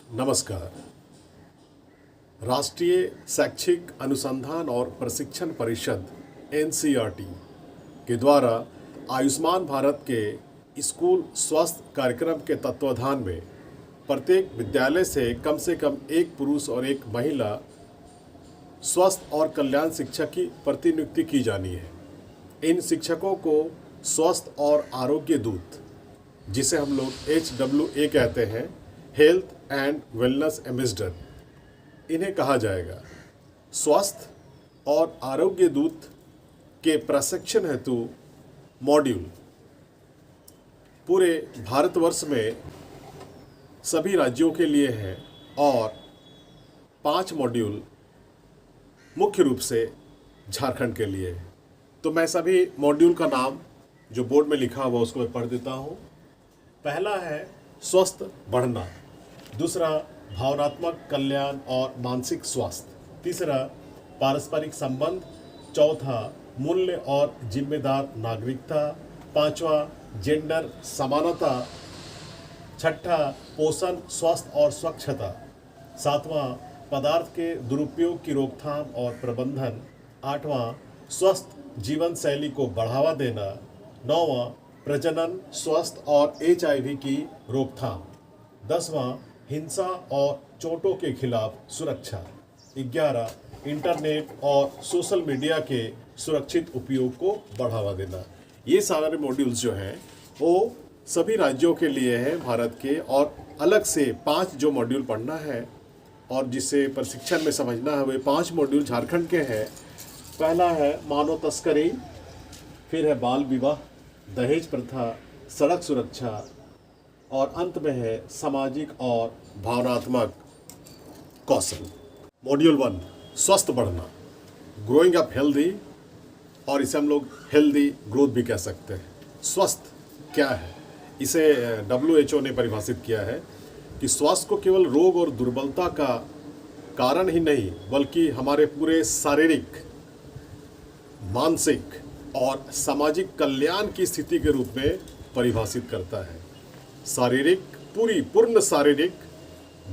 नमस्कार। राष्ट्रीय शैक्षिक अनुसंधान और प्रशिक्षण परिषद एनसीईआरटी के द्वारा आयुष्मान भारत के स्कूल स्वास्थ्य कार्यक्रम के तत्वाधान में प्रत्येक विद्यालय से कम एक पुरुष और एक महिला स्वास्थ्य और कल्याण शिक्षक की प्रतिनियुक्ति की जानी है। इन शिक्षकों को स्वास्थ्य और आरोग्य दूत, जिसे हम लोग HWA कहते हैं, हेल्थ एंड वेलनेस एम्बेसडर, इन्हें कहा जाएगा। स्वास्थ्य और आरोग्य दूत के प्रशिक्षण हेतु मॉड्यूल पूरे भारतवर्ष में सभी राज्यों के लिए है और 5 मॉड्यूल मुख्य रूप से झारखंड के लिए है। तो मैं सभी मॉड्यूल का नाम जो बोर्ड में लिखा हुआ उसको मैं पढ़ देता हूँ। पहला है स्वस्थ बढ़ना, दूसरा भावनात्मक कल्याण और मानसिक स्वास्थ्य, तीसरा पारस्परिक संबंध, चौथा मूल्य और जिम्मेदार नागरिकता, पांचवा जेंडर समानता, छठा पोषण स्वास्थ्य और स्वच्छता, सातवां पदार्थ के दुरुपयोग की रोकथाम और प्रबंधन, आठवां स्वस्थ जीवन शैली को बढ़ावा देना, नौवां प्रजनन स्वास्थ्य और HIV की रोकथाम, 10वां हिंसा और चोटों के खिलाफ सुरक्षा, 11 इंटरनेट और सोशल मीडिया के सुरक्षित उपयोग को बढ़ावा देना। ये सारे मॉड्यूल्स जो हैं वो सभी राज्यों के लिए हैं भारत के, और अलग से 5 जो मॉड्यूल पढ़ना है और जिसे प्रशिक्षण में समझना है वे 5 मॉड्यूल झारखंड के हैं। पहला है मानव तस्करी, फिर है बाल विवाह, दहेज प्रथा, सड़क सुरक्षा, और अंत में है सामाजिक और भावनात्मक कौशल। मॉड्यूल 1 स्वस्थ बढ़ना, ग्रोइंग अप हेल्दी, और इसे हम लोग हेल्दी ग्रोथ भी कह सकते हैं। स्वस्थ क्या है? इसे WHO ने परिभाषित किया है कि स्वास्थ्य को केवल रोग और दुर्बलता का कारण ही नहीं बल्कि हमारे पूरे शारीरिक, मानसिक और सामाजिक कल्याण की स्थिति के रूप में परिभाषित करता है। शारीरिक, पूर्ण शारीरिक,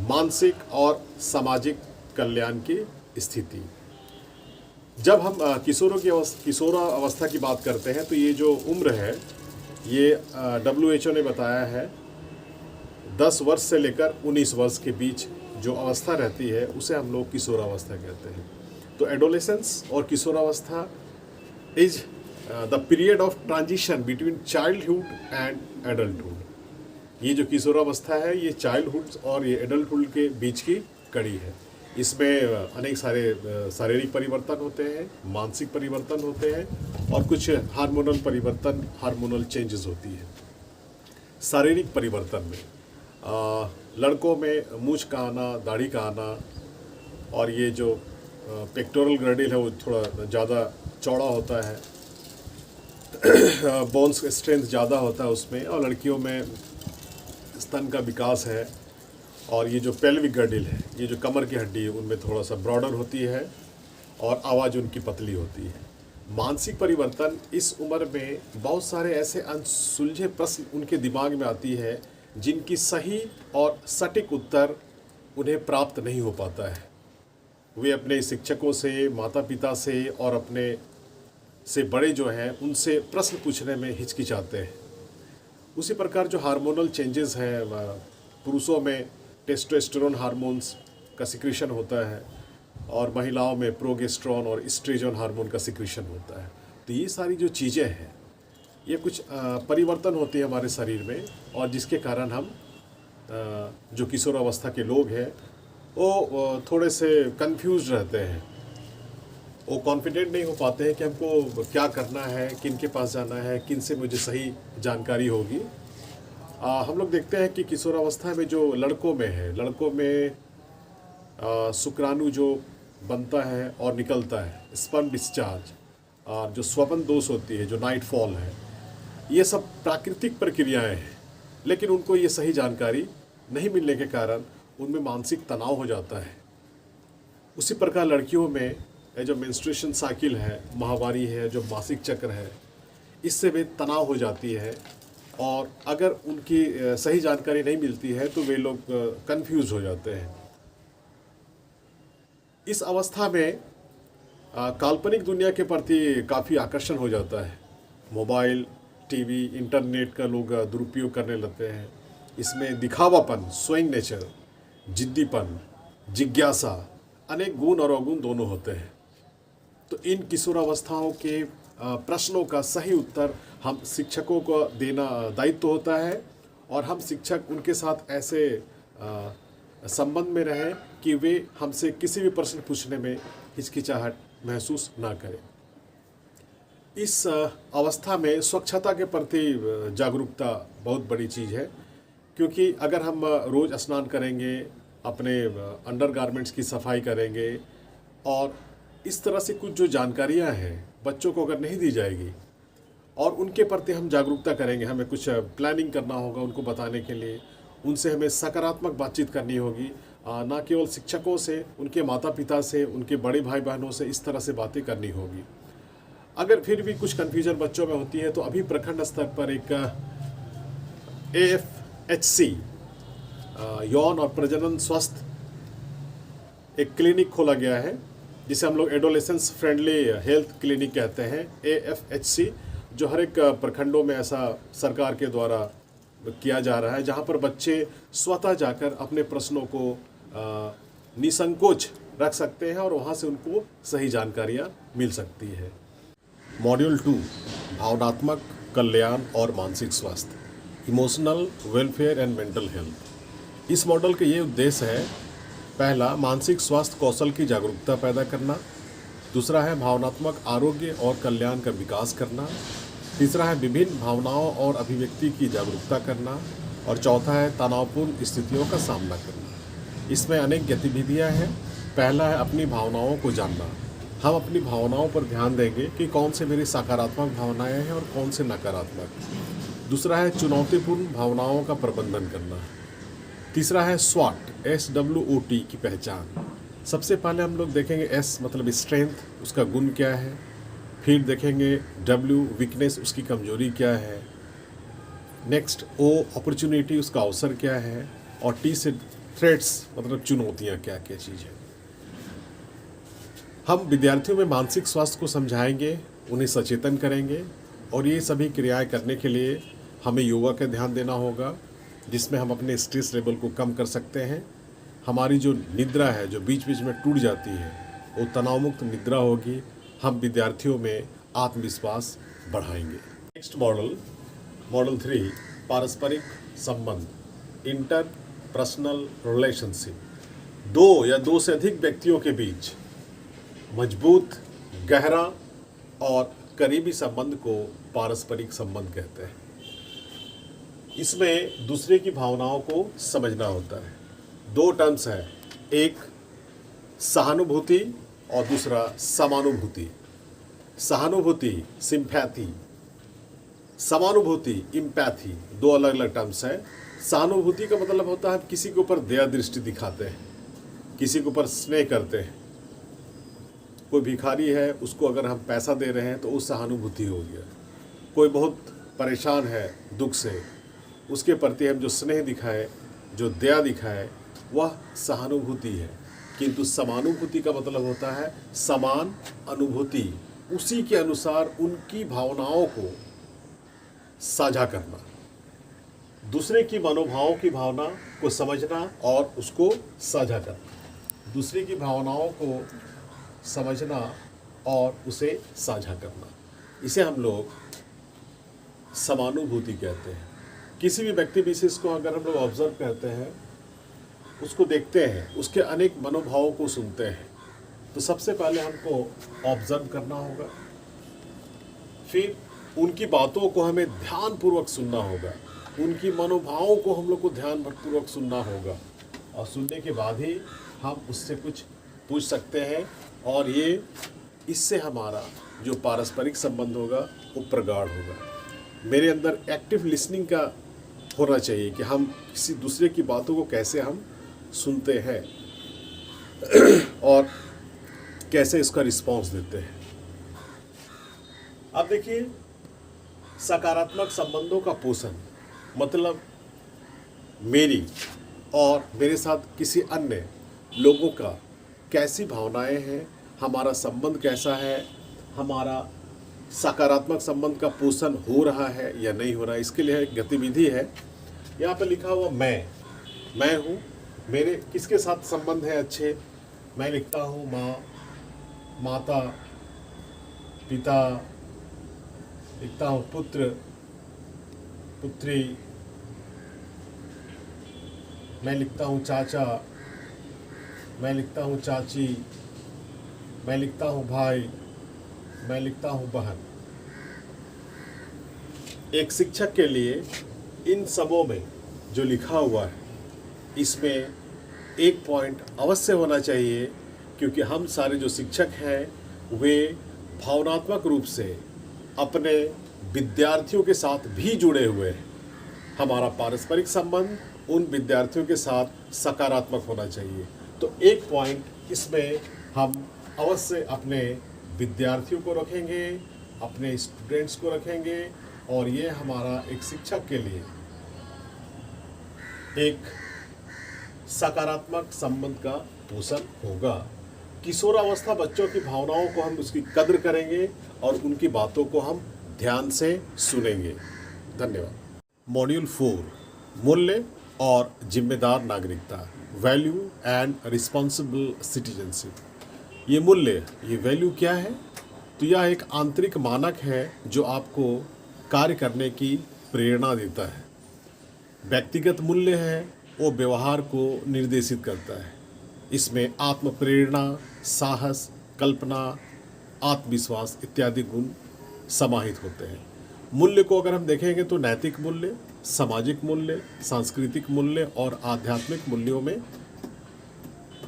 मानसिक और सामाजिक कल्याण की स्थिति। जब हम किशोरावस्था की बात करते हैं तो ये जो उम्र है ये WHO ने बताया है 10 वर्ष से लेकर 19 वर्ष के बीच जो अवस्था रहती है उसे हम लोग किशोरावस्था कहते हैं। तो एडोलेसेंस और किशोरावस्था is the period of transition between childhood and adulthood. ये जो किशोरावस्था है ये चाइल्डहुड और ये एडल्टहुड के बीच की कड़ी है। इसमें अनेक सारे शारीरिक परिवर्तन होते हैं, मानसिक परिवर्तन होते हैं और कुछ हार्मोनल चेंजेस होती है। शारीरिक परिवर्तन में लड़कों में मूंछ का आना, दाढ़ी का आना, और ये जो पेक्टोरल ग्रैडिल है वो थोड़ा ज़्यादा चौड़ा होता है, बोन्स स्ट्रेंथ ज़्यादा होता है उसमें, और लड़कियों में स्तन का विकास है, और ये जो पेल्विक गर्डिल है, ये जो कमर की हड्डी है, उनमें थोड़ा सा ब्रॉडर होती है और आवाज़ उनकी पतली होती है। मानसिक परिवर्तन, इस उम्र में बहुत सारे ऐसे अनसुलझे प्रश्न उनके दिमाग में आती है जिनकी सही और सटीक उत्तर उन्हें प्राप्त नहीं हो पाता है। वे अपने शिक्षकों से, माता पिता से और अपने से बड़े जो हैं उनसे प्रश्न पूछने में हिचकिचाते हैं। उसी प्रकार जो हार्मोनल चेंजेस हैं, पुरुषों में टेस्टोस्टेरोन हार्मोन्स का सिक्रीशन होता है और महिलाओं में प्रोगेस्टेरोन और एस्ट्रोजन हार्मोन का सिक्रीशन होता है। तो ये सारी जो चीज़ें हैं ये कुछ परिवर्तन होते हैं हमारे शरीर में, और जिसके कारण हम जो किशोरावस्था के लोग हैं वो थोड़े से कंफ्यूज रहते हैं, वो कॉन्फिडेंट नहीं हो पाते हैं कि हमको क्या करना है, किन के पास जाना है, किन से मुझे सही जानकारी होगी। हम लोग देखते हैं कि किशोरावस्था में जो लड़कों में है, लड़कों में शुक्राणु जो बनता है और निकलता है, स्पर्म डिस्चार्ज, और जो स्वपन दोष होती है, जो नाइट फॉल है, ये सब प्राकृतिक प्रक्रियाएं हैं, लेकिन उनको ये सही जानकारी नहीं मिलने के कारण उनमें मानसिक तनाव हो जाता है। उसी प्रकार लड़कियों में ये जो मेंस्ट्रुएशन साइकिल है, माहवारी है, जो मासिक चक्र है, इससे भी तनाव हो जाती है और अगर उनकी सही जानकारी नहीं मिलती है तो वे लोग कंफ्यूज हो जाते हैं। इस अवस्था में काल्पनिक दुनिया के प्रति काफ़ी आकर्षण हो जाता है। मोबाइल, टीवी, इंटरनेट का लोग दुरुपयोग करने लगते हैं। इसमें दिखावापन, स्वयं नेचर, जिद्दीपन, जिज्ञासा, अनेक गुण और अवगुण दोनों होते हैं। तो इन किशोरावस्थाओं के प्रश्नों का सही उत्तर हम शिक्षकों को देना दायित्व होता है, और हम शिक्षक उनके साथ ऐसे संबंध में रहें कि वे हमसे किसी भी प्रश्न पूछने में हिचकिचाहट महसूस ना करें। इस अवस्था में स्वच्छता के प्रति जागरूकता बहुत बड़ी चीज़ है, क्योंकि अगर हम रोज़ स्नान करेंगे, अपने अंडरगारमेंट्स की सफाई करेंगे, और इस तरह से कुछ जो जानकारियां हैं बच्चों को अगर नहीं दी जाएगी और उनके प्रति हम जागरूकता करेंगे, हमें कुछ प्लानिंग करना होगा उनको बताने के लिए, उनसे हमें सकारात्मक बातचीत करनी होगी, ना केवल शिक्षकों से, उनके माता पिता से, उनके बड़े भाई बहनों से इस तरह से बातें करनी होगी। अगर फिर भी कुछ कन्फ्यूजन बच्चों में होती है तो अभी प्रखंड स्तर पर एक AFHC यौन और प्रजनन स्वास्थ्य एक क्लिनिक खोला गया है, जिसे हम लोग एडोलेसेंस फ्रेंडली हेल्थ क्लिनिक कहते हैं, AFHC, जो हर एक प्रखंडों में ऐसा सरकार के द्वारा किया जा रहा है, जहां पर बच्चे स्वतः जाकर अपने प्रश्नों को निसंकोच रख सकते हैं और वहां से उनको सही जानकारियां मिल सकती है। मॉड्यूल 2, भावनात्मक कल्याण और मानसिक स्वास्थ्य, emotional welfare and mental health. इस मॉडल के ये उद्देश्य है, पहला, मानसिक स्वास्थ्य कौशल की जागरूकता पैदा करना। दूसरा है भावनात्मक आरोग्य और कल्याण का विकास करना। तीसरा है विभिन्न भावनाओं और अभिव्यक्ति की जागरूकता करना। और चौथा है तनावपूर्ण स्थितियों का सामना करना। इसमें अनेक गतिविधियां हैं। पहला है अपनी भावनाओं को जानना। हम अपनी भावनाओं पर ध्यान देंगे कि कौन से मेरी सकारात्मक भावनाएं हैं और कौन से नकारात्मक। दूसरा है चुनौतीपूर्ण भावनाओं का प्रबंधन करना। तीसरा है SWOT SWOT की पहचान। सबसे पहले हम लोग देखेंगे S मतलब स्ट्रेंथ, उसका गुण क्या है। फिर देखेंगे W वीकनेस, उसकी कमजोरी क्या है। नेक्स्ट O अपॉर्चुनिटी, उसका अवसर क्या है। और T से थ्रेट्स मतलब चुनौतियाँ क्या क्या चीज़ है। हम विद्यार्थियों में मानसिक स्वास्थ्य को समझाएंगे, उन्हें सचेतन करेंगे, और ये सभी क्रियाएं करने के लिए हमें योगा का ध्यान देना होगा, जिसमें हम अपने स्ट्रेस लेवल को कम कर सकते हैं। हमारी जो निद्रा है, जो बीच बीच में टूट जाती है, वो तनाव मुक्त निद्रा होगी। हम विद्यार्थियों में आत्मविश्वास बढ़ाएंगे। नेक्स्ट मॉडल 3, पारस्परिक संबंध, इंटर पर्सनल रिलेशनशिप। दो या दो से अधिक व्यक्तियों के बीच मजबूत, गहरा और करीबी संबंध को पारस्परिक संबंध कहते हैं। इसमें दूसरे की भावनाओं को समझना होता है। दो टर्म्स हैं, एक सहानुभूति और दूसरा समानुभूति। सहानुभूति सिंपैथी, समानुभूति इम्पैथी, दो अलग अलग टर्म्स हैं। सहानुभूति का मतलब होता है किसी के ऊपर दया दृष्टि दिखाते हैं, किसी के ऊपर स्नेह करते हैं। कोई भिखारी है, उसको अगर हम पैसा दे रहे हैं तो वो सहानुभूति हो गया। कोई बहुत परेशान है दुख से, उसके प्रति हम जो स्नेह दिखाए, जो दया दिखाए, वह सहानुभूति है। किंतु समानुभूति का मतलब होता है समान अनुभूति, उसी के अनुसार उनकी भावनाओं को साझा करना, दूसरे की मनोभावों की भावना को समझना और उसको साझा करना, दूसरे की भावनाओं को समझना और उसे साझा करना, इसे हम लोग समानुभूति कहते हैं। किसी भी व्यक्ति विशेष को अगर हम लोग ऑब्जर्व करते हैं, उसको देखते हैं, उसके अनेक मनोभावों को सुनते हैं, तो सबसे पहले हमको ऑब्जर्व करना होगा। फिर उनकी बातों को हमें ध्यानपूर्वक सुनना होगा, उनकी मनोभावों को हम लोग को ध्यानपूर्वक सुनना होगा, और सुनने के बाद ही हम उससे कुछ पूछ सकते हैं। और ये इससे हमारा जो पारस्परिक संबंध होगा वो प्रगाढ़ होगा। मेरे अंदर एक्टिव लिसनिंग का होना चाहिए कि हम किसी दूसरे की बातों को कैसे हम सुनते हैं और कैसे इसका रिस्पॉन्स देते हैं। अब देखिए, सकारात्मक संबंधों का पोषण मतलब मेरी और मेरे साथ किसी अन्य लोगों का कैसी भावनाएं हैं, हमारा संबंध कैसा है, हमारा सकारात्मक संबंध का पोषण हो रहा है या नहीं हो रहा है, इसके लिए एक गतिविधि है। यहाँ पे लिखा हुआ मैं हूँ, मेरे किसके साथ संबंध है अच्छे। मैं लिखता हूँ माँ, माता, पिता, लिखता हूँ पुत्र, पुत्री, मैं लिखता हूँ चाचा, मैं लिखता हूँ चाची, मैं लिखता हूँ भाई, मैं लिखता हूँ बहन। एक शिक्षक के लिए इन सबों में जो लिखा हुआ है इसमें एक पॉइंट अवश्य होना चाहिए, क्योंकि हम सारे जो शिक्षक हैं वे भावनात्मक रूप से अपने विद्यार्थियों के साथ भी जुड़े हुए हैं। हमारा पारस्परिक संबंध उन विद्यार्थियों के साथ सकारात्मक होना चाहिए। तो एक पॉइंट इसमें हम अवश्य अपने विद्यार्थियों को रखेंगे, अपने स्टूडेंट्स को रखेंगे, और ये हमारा एक शिक्षक के लिए एक सकारात्मक संबंध का पोषण होगा। किशोरावस्था बच्चों की भावनाओं को हम उसकी कद्र करेंगे और उनकी बातों को हम ध्यान से सुनेंगे। धन्यवाद। मॉड्यूल 4 मूल्य और जिम्मेदार नागरिकता, वैल्यू एंड रिस्पॉन्सिबल सिटीजनशिप। ये मूल्य, ये वैल्यू क्या है? तो यह एक आंतरिक मानक है जो आपको कार्य करने की प्रेरणा देता है। व्यक्तिगत मूल्य है वो व्यवहार को निर्देशित करता है। इसमें आत्म प्रेरणा, साहस, कल्पना, आत्मविश्वास इत्यादि गुण समाहित होते हैं। मूल्य को अगर हम देखेंगे तो नैतिक मूल्य, सामाजिक मूल्य, सांस्कृतिक मूल्य और आध्यात्मिक मूल्यों में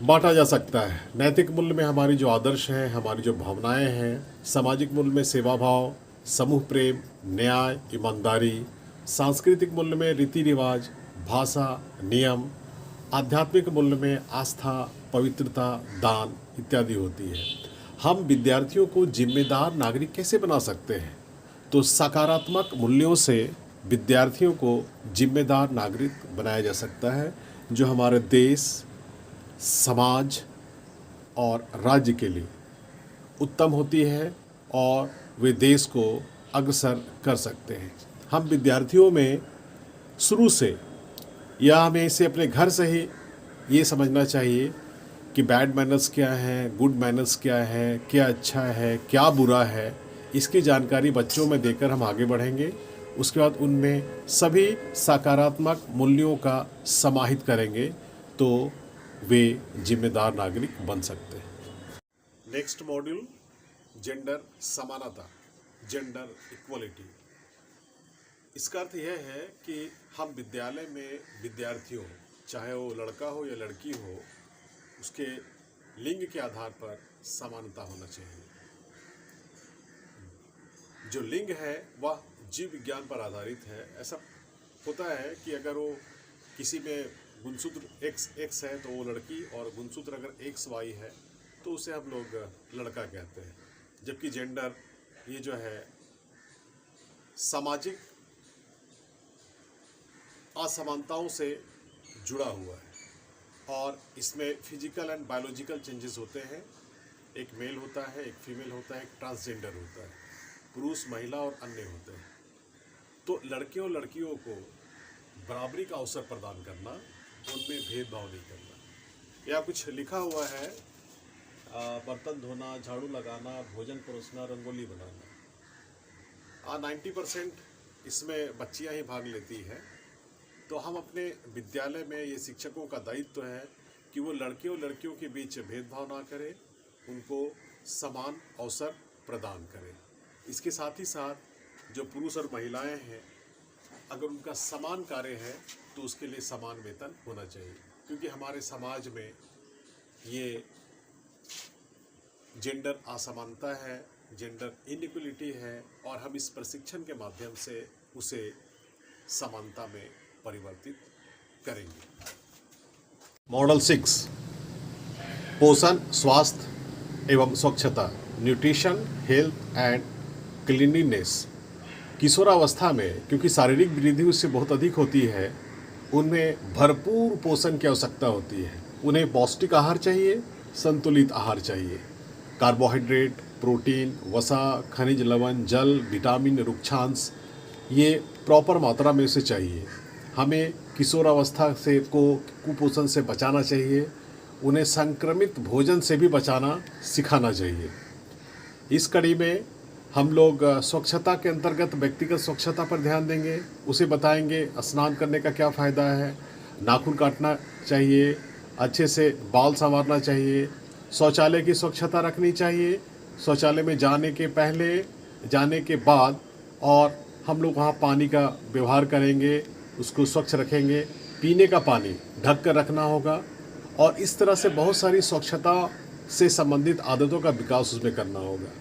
बांटा जा सकता है। नैतिक मूल्य में हमारी जो आदर्श हैं, हमारी जो भावनाएं हैं। सामाजिक मूल्य में सेवा भाव, समूह प्रेम, न्याय, ईमानदारी। सांस्कृतिक मूल्य में रीति रिवाज, भाषा, नियम। आध्यात्मिक मूल्य में आस्था, पवित्रता, दान इत्यादि होती है। हम विद्यार्थियों को जिम्मेदार नागरिक कैसे बना सकते हैं? तो सकारात्मक मूल्यों से विद्यार्थियों को जिम्मेदार नागरिक बनाया जा सकता है, जो हमारे देश, समाज और राज्य के लिए उत्तम होती है और वे देश को अग्रसर कर सकते हैं। हम विद्यार्थियों में शुरू से या हमें इसे अपने घर से ही ये समझना चाहिए कि बैड मैनर्स क्या है, गुड मैनर्स क्या है, क्या अच्छा है, क्या बुरा है। इसकी जानकारी बच्चों में देकर हम आगे बढ़ेंगे। उसके बाद उनमें सभी सकारात्मक मूल्यों का समाहित करेंगे तो वे जिम्मेदार नागरिक बन सकते हैं। नेक्स्ट मॉड्यूल जेंडर समानता, जेंडर इक्वलिटी। इसका अर्थ यह है कि हम विद्यालय में विद्यार्थियों, चाहे वो लड़का हो या लड़की हो, उसके लिंग के आधार पर समानता होना चाहिए। जो लिंग है वह जीव विज्ञान पर आधारित है। ऐसा होता है कि अगर वो किसी में गुणसूत्र एक्स है तो वो लड़की, और गुणसूत्र अगर XY है तो उसे हम लोग लड़का कहते हैं। जबकि जेंडर ये जो है सामाजिक असमानताओं से जुड़ा हुआ है और इसमें फिजिकल एंड बायोलॉजिकल चेंजेस होते हैं। एक मेल होता है, एक फीमेल होता है, एक ट्रांसजेंडर होता है, पुरुष, महिला और अन्य होते हैं। तो लड़के और लड़कियों को बराबरी का अवसर प्रदान करना, उनमें भेदभाव नहीं करना। या कुछ लिखा हुआ है, बर्तन धोना, झाड़ू लगाना, भोजन परोसना, रंगोली बनाना। 90% इसमें बच्चियां ही भाग लेती हैं। तो हम अपने विद्यालय में ये शिक्षकों का दायित्व है कि वो लड़के और लड़कियों के बीच भेदभाव ना करें, उनको समान अवसर प्रदान करें। इसके साथ ही साथ जो पुरुष और महिलाएं हैं, अगर उनका समान कार्य है तो उसके लिए समान वेतन होना चाहिए, क्योंकि हमारे समाज में ये जेंडर असमानता है, जेंडर इनइक्वलिटी है, और हम इस प्रशिक्षण के माध्यम से उसे समानता में परिवर्तित करेंगे। मॉडल 6 पोषण, स्वास्थ्य एवं स्वच्छता, न्यूट्रिशन, हेल्थ एंड क्लीनलीनेस। किशोरावस्था में क्योंकि शारीरिक वृद्धि उससे बहुत अधिक होती है, उनमें भरपूर पोषण की आवश्यकता होती है। उन्हें पौष्टिक आहार चाहिए, संतुलित आहार चाहिए। कार्बोहाइड्रेट, प्रोटीन, वसा, खनिज लवण, जल, विटामिन, रुक्षांश ये प्रॉपर मात्रा में उसे चाहिए। हमें किशोरावस्था से कुपोषण से बचाना चाहिए। उन्हें संक्रमित भोजन से भी बचाना सिखाना चाहिए। इस कड़ी में हम लोग स्वच्छता के अंतर्गत व्यक्तिगत स्वच्छता पर ध्यान देंगे। उसे बताएंगे स्नान करने का क्या फ़ायदा है, नाखून काटना चाहिए, अच्छे से बाल संवारना चाहिए, शौचालय की स्वच्छता रखनी चाहिए, शौचालय में जाने के पहले, जाने के बाद, और हम लोग वहाँ पानी का व्यवहार करेंगे, उसको स्वच्छ रखेंगे। पीने का पानी ढक कर रखना होगा। और इस तरह से बहुत सारी स्वच्छता से संबंधित आदतों का विकास उसमें करना होगा।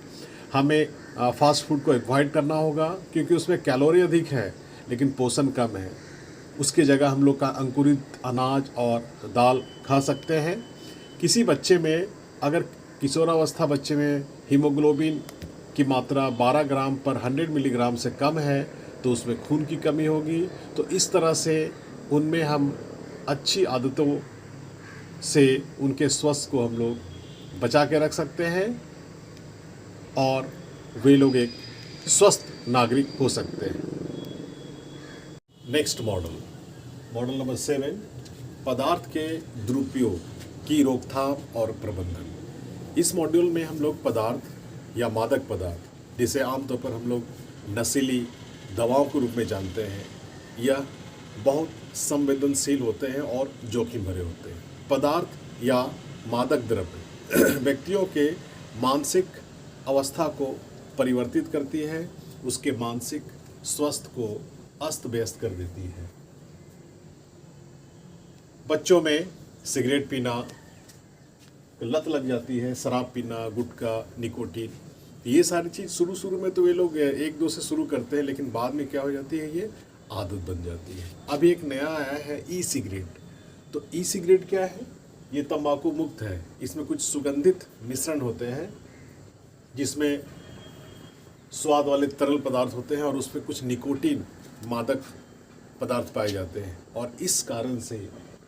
हमें फास्ट फूड को अवॉइड करना होगा क्योंकि उसमें कैलोरी अधिक है लेकिन पोषण कम है। उसकी जगह हम लोग का अंकुरित अनाज और दाल खा सकते हैं। किसी बच्चे में अगर किशोरावस्था बच्चे में हीमोग्लोबिन की मात्रा 12 ग्राम पर 100 मिलीग्राम से कम है तो उसमें खून की कमी होगी। तो इस तरह से उनमें हम अच्छी आदतों से उनके स्वास्थ्य को हम लोग बचा के रख सकते हैं और वे लोग एक स्वस्थ नागरिक हो सकते हैं। नेक्स्ट मॉडल नंबर 7, पदार्थ के दुरुपयोग की रोकथाम और प्रबंधन। इस मॉड्यूल में हम लोग पदार्थ या मादक पदार्थ, जिसे आमतौर पर हम लोग नशीली दवाओं के रूप में जानते हैं, यह बहुत संवेदनशील होते हैं और जोखिम भरे होते हैं। पदार्थ या मादक द्रव्य व्यक्तियों के मानसिक अवस्था को परिवर्तित करती है, उसके मानसिक स्वास्थ्य को अस्त व्यस्त कर देती है। बच्चों में सिगरेट पीना लत लग जाती है, शराब पीना, गुटखा, निकोटीन, ये सारी चीज़ शुरू में तो ये लोग 1-2 से शुरू करते हैं, लेकिन बाद में क्या हो जाती है, ये आदत बन जाती है। अभी एक नया आया है ई सिगरेट। तो ई सिगरेट क्या है? ये तंबाकू मुक्त है। इसमें कुछ सुगंधित मिश्रण होते हैं जिसमें स्वाद वाले तरल पदार्थ होते हैं और उसमें कुछ निकोटीन मादक पदार्थ पाए जाते हैं। और इस कारण से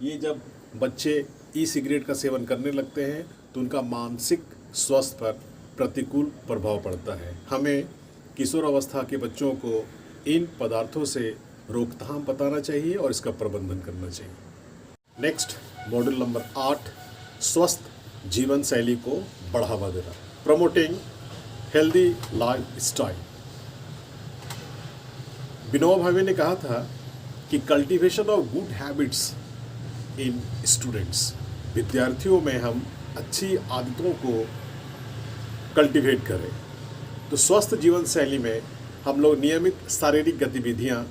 ये जब बच्चे ई सिगरेट का सेवन करने लगते हैं तो उनका मानसिक स्वास्थ्य पर प्रतिकूल प्रभाव पड़ता है। हमें किशोर अवस्था के बच्चों को इन पदार्थों से रोकथाम बताना चाहिए और इसका प्रबंधन करना चाहिए। नेक्स्ट मॉड्यूल नंबर 8, स्वस्थ जीवन शैली को बढ़ावा देना, promoting healthy life style. Vinoba Bhave ने कहा था कि cultivation of good habits in students, विद्यार्थियों में हम अच्छी आदतों को कल्टीवेट करें। तो स्वस्थ जीवन शैली में हम लोग नियमित शारीरिक गतिविधियां,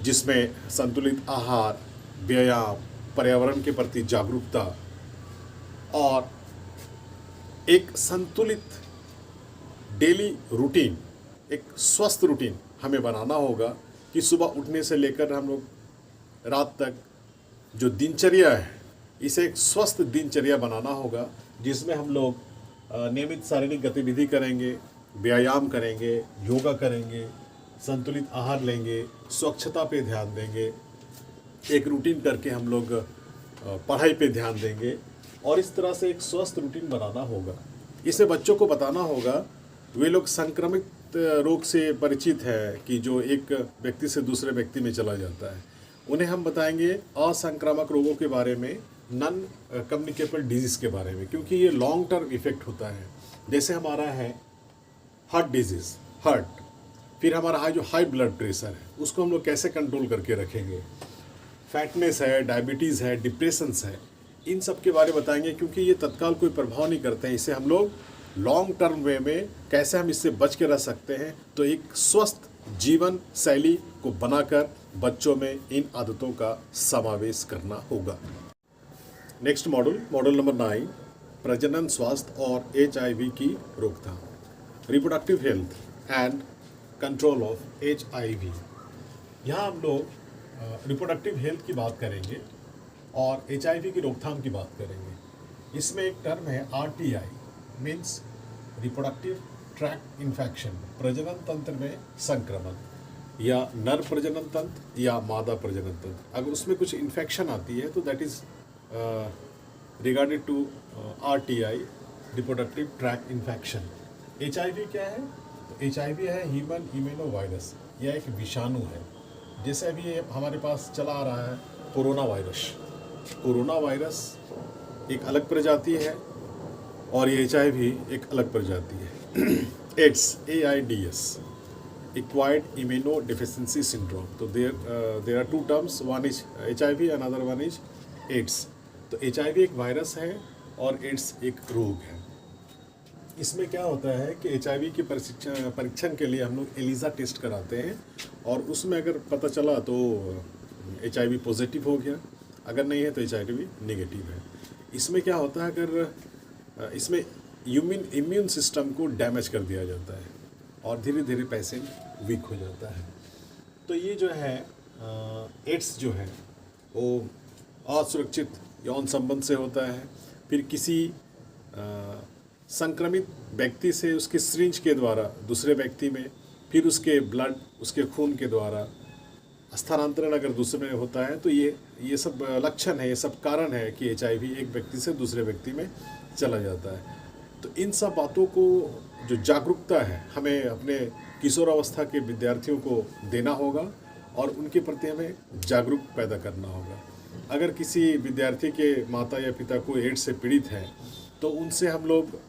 जिसमें संतुलित आहार, व्यायाम, पर्यावरण के प्रति जागरूकता और एक संतुलित डेली रूटीन, एक स्वस्थ रूटीन हमें बनाना होगा कि सुबह उठने से लेकर हम लोग रात तक जो दिनचर्या है, इसे एक स्वस्थ दिनचर्या बनाना होगा जिसमें हम लोग नियमित शारीरिक गतिविधि करेंगे, व्यायाम करेंगे, योगा करेंगे, संतुलित आहार लेंगे, स्वच्छता पे ध्यान देंगे, एक रूटीन करके हम लोग पढ़ाई पे ध्यान देंगे और इस तरह से एक स्वस्थ रूटीन बनाना होगा। इसे बच्चों को बताना होगा। वे लोग संक्रमित रोग से परिचित है कि जो एक व्यक्ति से दूसरे व्यक्ति में चला जाता है। उन्हें हम बताएंगे असंक्रामक रोगों के बारे में, नॉन कम्युनिकेबल डिजीज़ के बारे में, क्योंकि ये लॉन्ग टर्म इफेक्ट होता है। जैसे हमारा है हार्ट डिजीज़, हार्ट, फिर हमारा जो हाई ब्लड प्रेशर है उसको हम लोग कैसे कंट्रोल करके रखेंगे, फैटनेस है, डायबिटीज़ है, डिप्रेशंस है, इन सब के बारे में बताएंगे क्योंकि ये तत्काल कोई प्रभाव नहीं करते हैं। इसे हम लोग लॉन्ग टर्म वे में कैसे हम इससे बच के रह सकते हैं। तो एक स्वस्थ जीवन शैली को बनाकर बच्चों में इन आदतों का समावेश करना होगा। नेक्स्ट मॉडल नंबर 9, प्रजनन स्वास्थ्य और HIV की रोकथाम, reproductive health and control of HIV। यहाँ हम लोग रिप्रोडक्टिव हेल्थ की बात करेंगे और HIV की रोकथाम की बात करेंगे। इसमें एक टर्म है RTI, means reproductive tract infection, प्रजनन तंत्र में संक्रमण, या नर प्रजनन तंत्र या मादा प्रजनन तंत्र, अगर उसमें कुछ इन्फेक्शन आती है तो that is regarded to RTI, reproductive tract infection. HIV क्या है? तो HIV है ह्यूमन इम्यूनो वायरस, यह एक विषाणु है। जैसे अभी ये हमारे पास चला आ रहा है कोरोना वायरस। कोरोना वायरस एक अलग प्रजाति है और ये HIV एक अलग प्रजाति है। AIDS, AIDS, acquired immunodeficiency syndrome. तो there are two terms, one is HIV, another one is AIDS. तो HIV एक वायरस है और एड्स एक रोग है। इसमें क्या होता है कि HIV की परीक्षण के लिए हम लोग ELISA टेस्ट कराते हैं और उसमें अगर पता चला तो HIV पॉजिटिव हो गया, अगर नहीं है तो HIV नेगेटिव है। इसमें क्या होता है, अगर इसमें इम्यून सिस्टम को डैमेज कर दिया जाता है और धीरे धीरे पेशेंट वीक हो जाता है। तो ये जो है एड्स जो है वो असुरक्षित यौन संबंध से होता है, फिर किसी संक्रमित व्यक्ति से उसके सिरिंज के द्वारा दूसरे व्यक्ति में, फिर उसके ब्लड, उसके खून के द्वारा स्थानांतरण अगर दूसरे में होता है, तो ये सब लक्षण है, ये सब कारण है कि HIV एक व्यक्ति से दूसरे व्यक्ति में चला जाता है। तो इन सब बातों को जो जागरूकता है हमें अपने किशोरावस्था के विद्यार्थियों को देना होगा और उनके प्रति हमें जागरूक पैदा करना होगा। अगर किसी विद्यार्थी के माता या पिता को एड्स से पीड़ित है तो उनसे हम लोग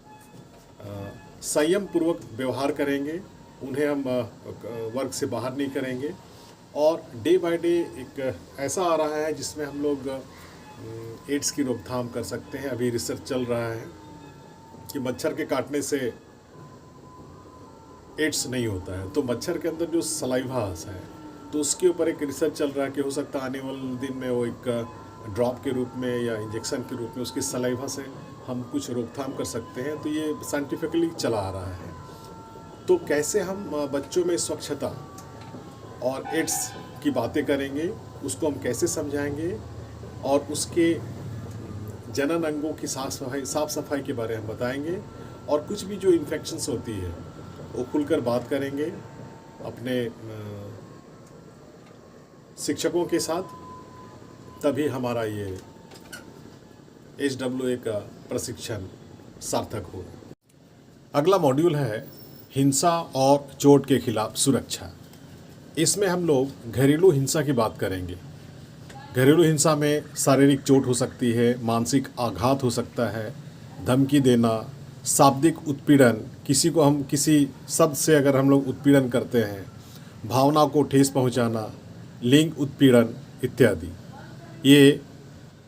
संयम पूर्वक व्यवहार करेंगे, उन्हें हम वर्ग से बाहर नहीं करेंगे। और डे बाय डे एक ऐसा आ रहा है जिसमें हम लोग एड्स की रोकथाम कर सकते हैं। अभी रिसर्च चल रहा है कि मच्छर के काटने से एड्स नहीं होता है, तो मच्छर के अंदर जो सलाइवा है तो उसके ऊपर एक रिसर्च चल रहा है कि हो सकता है आने वाले दिन में वो एक ड्रॉप के रूप में या इंजेक्शन के रूप में उसकी सलाइवा से हम कुछ रोकथाम कर सकते हैं। तो ये साइंटिफिकली चला आ रहा है। तो कैसे हम बच्चों में स्वच्छता और एड्स की बातें करेंगे, उसको हम कैसे समझाएंगे और उसके जनन अंगों की साफ सफाई के बारे में बताएंगे और कुछ भी जो इन्फेक्शंस होती है वो खुलकर बात करेंगे अपने शिक्षकों के साथ, तभी हमारा ये HWA का प्रशिक्षण सार्थक हो। अगला मॉड्यूल है हिंसा और चोट के खिलाफ सुरक्षा। इसमें हम लोग घरेलू हिंसा की बात करेंगे। घरेलू हिंसा में शारीरिक चोट हो सकती है, मानसिक आघात हो सकता है, धमकी देना, शाब्दिक उत्पीड़न, किसी को हम किसी शब्द से अगर हम लोग उत्पीड़न करते हैं, भावना को ठेस पहुंचाना, लिंग उत्पीड़न इत्यादि। ये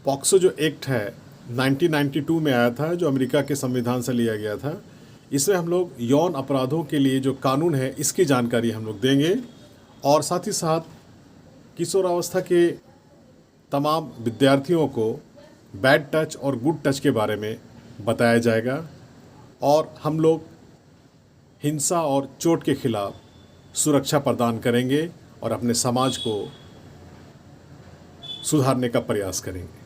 पॉक्सो जो एक्ट है 1992 में आया था, जो अमेरिका के संविधान से लिया गया था। इसमें हम लोग यौन अपराधों के लिए जो कानून है इसकी जानकारी हम लोग देंगे और साथ ही साथ किशोरावस्था के तमाम विद्यार्थियों को बैड टच और गुड टच के बारे में बताया जाएगा और हम लोग हिंसा और चोट के खिलाफ सुरक्षा प्रदान करेंगे और अपने समाज को सुधारने का प्रयास करेंगे।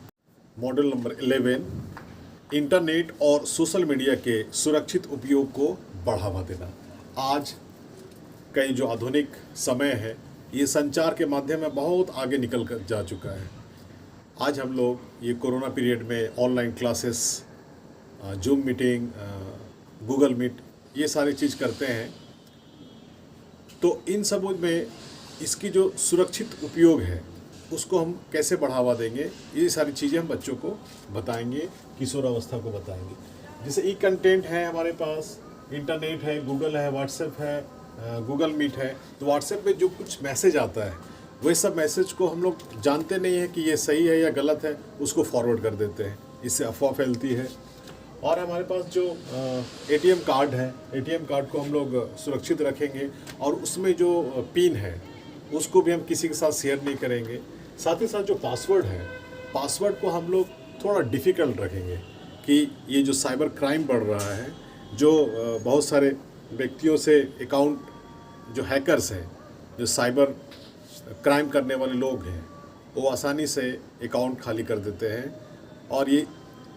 मॉड्यूल नंबर 11, इंटरनेट और सोशल मीडिया के सुरक्षित उपयोग को बढ़ावा देना। आज का जो आधुनिक समय है ये संचार के माध्यम में बहुत आगे निकल कर जा चुका है। आज हम लोग ये कोरोना पीरियड में online classes, Zoom meeting, Google Meet, ये सारी चीज़ करते हैं। तो इन सब में इसकी जो सुरक्षित उपयोग है उसको हम कैसे बढ़ावा देंगे, ये सारी चीज़ें हम बच्चों को बताएंगे, किशोरावस्था को बताएंगे। जैसे ई कंटेंट है हमारे पास, इंटरनेट है, गूगल है, व्हाट्सएप है, गूगल मीट है। तो व्हाट्सएप पे जो कुछ मैसेज आता है वही सब मैसेज को हम लोग जानते नहीं है कि ये सही है या गलत है, उसको फॉरवर्ड कर देते हैं, इससे अफवाह फैलती है। और हमारे पास जो ATM कार्ड है, ATM कार्ड को हम लोग सुरक्षित रखेंगे और उसमें जो पिन है उसको भी हम किसी के साथ शेयर नहीं करेंगे। साथ ही साथ जो पासवर्ड है, पासवर्ड को हम लोग थोड़ा डिफ़िकल्ट रखेंगे कि ये जो साइबर क्राइम बढ़ रहा है, जो बहुत सारे व्यक्तियों से अकाउंट जो हैकर्स हैं, जो साइबर क्राइम करने वाले लोग हैं, वो आसानी से अकाउंट खाली कर देते हैं और ये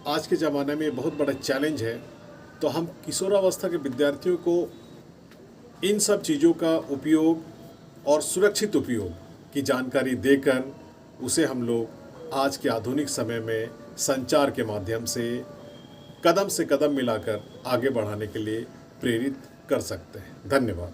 आज के ज़माने में बहुत बड़ा चैलेंज है। तो हम किशोरावस्था के विद्यार्थियों को इन सब चीज़ों का उपयोग और सुरक्षित उपयोग की जानकारी देकर उसे हम लोग आज के आधुनिक समय में संचार के माध्यम से कदम मिलाकर आगे बढ़ाने के लिए प्रेरित कर सकते हैं। धन्यवाद।